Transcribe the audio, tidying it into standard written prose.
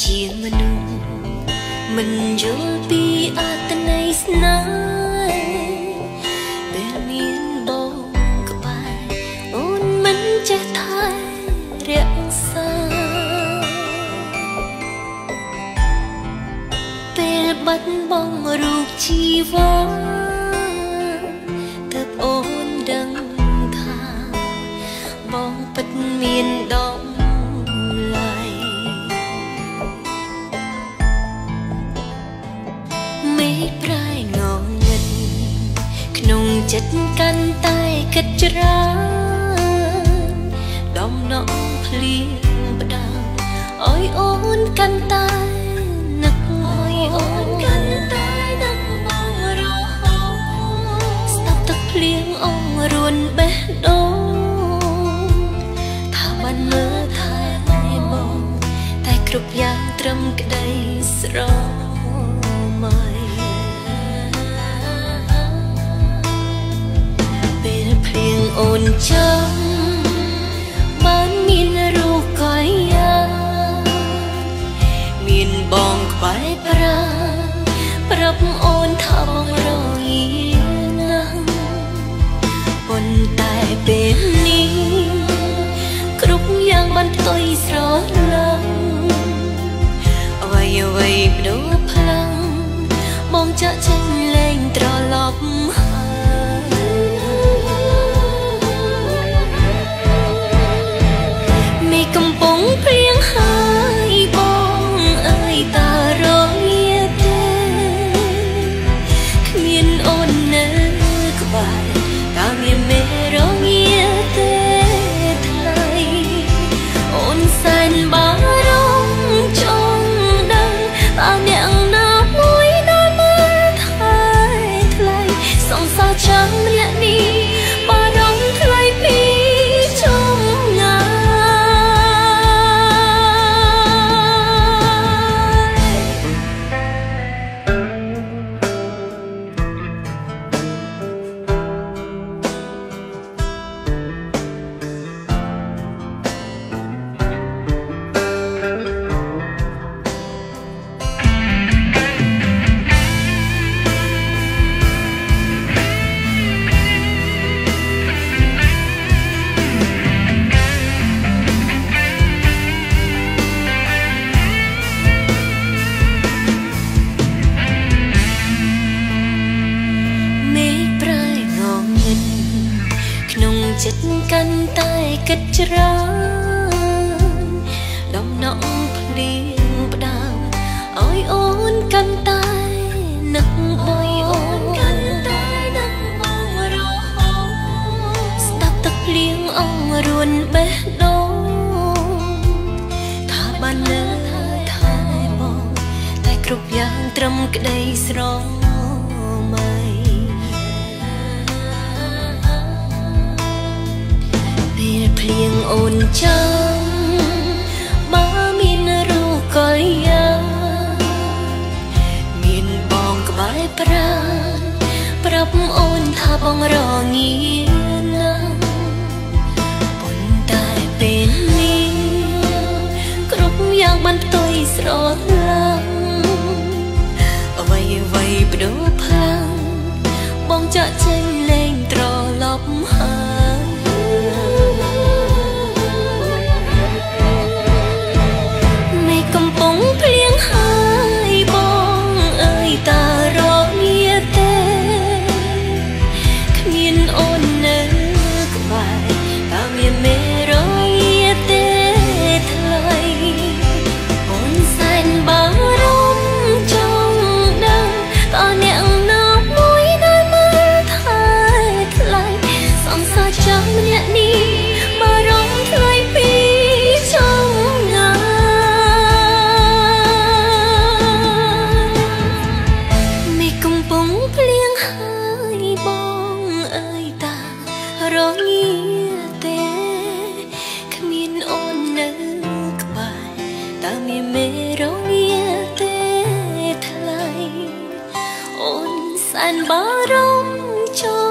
ជាមនុស្សមិនយល់ពីអត្ថន័យស្នេហ៍ពេលមានបងក្បែរអូនមិនចេះថែរក្សាពេលបាត់បង់រូបជីវ៉ាទើបអូនដឹងថាបងពិតមានដំឡៃមេឃប្រែងងឹតក្នុងចិត្តកាន់តែគិតច្រើនដំណក់ភ្លៀងផ្ដាំឲ្យអូនកាន់តែនឹកឲ្យអូនកាន់តែនឹកបងរហូតស្ដាប់ទឹកភ្លៀងអងរួនបេះដូងថាបានមើលថែបងតែគ្រប់យ៉ាងត្រឹមក្តីស្រមៃពេលភ្លៀងអូនចាំបានមានរូបកយយ៉ាមានបងក្បែរប្រាប្រាប់អូនថាបងរងាណាស់ប៉ុន្តែពេលនេះគ្រប់យ៉ាងបានផ្ទុយស្រឡាំងអ្វីអ្វីបដូរផ្លាំងបងចាក់ចេញលែងត្រឡប់មេឃកំពុងព្រៀងហើយបងអើយតារងាទេគ្មានអូននៅក្បែរតើមានមេរងាទេថ្លៃអូនសែនបារម្ភចង់ដឹងតើអ្នកណាមួយដែលមើលថែថ្លៃសង្សារចាំអ្នកនេះបារម្ភថ្លៃពីចំងាយចិត្តកាន់តែគិតច្រើនដំណក់ភ្លៀងផ្ដាំឲ្យអូនកាន់តែនឹកបងអូនកាន់តែនឹកបងរហូតស្ដាប់ទឹកភ្លៀងអងរួនបេះដូងថាបាននៅថែបងតែគ្រប់យ៉ាងត្រឹមក្តីស្រមៃពេលភ្លៀងអូនចាំបើមានរូបកលយ៉ាមានបងក្បែរប្រាណប្រាប់អូនថាបងរងាណាស់ប៉ុន្តែពេលនេះគ្រប់យ៉ាងបានផ្ទុយស្រឡាំងអ្វីអ្វីបដូរផ្លាំងបងចាក់ចេញលែងត្រឡប់ហើយកំពុងភ្លៀងហើយបងអើយតារងាទេគ្មានអូននៅក្បែរតើមានមេរងាទេថ្លៃអូនសែនបារម្ភចង់ដឹងតើអ្នកណាមួយដែលមើលថែថ្លៃសង្សារចាំអ្នកនេះបារម្ភថ្លៃពីចំងាយភ្លៀងហើយបងអើយតារងាទេគ្មានអូននៅក្បែរតើមានមេរងាទេថ្លៃអូនសែនបារម្ភចុះ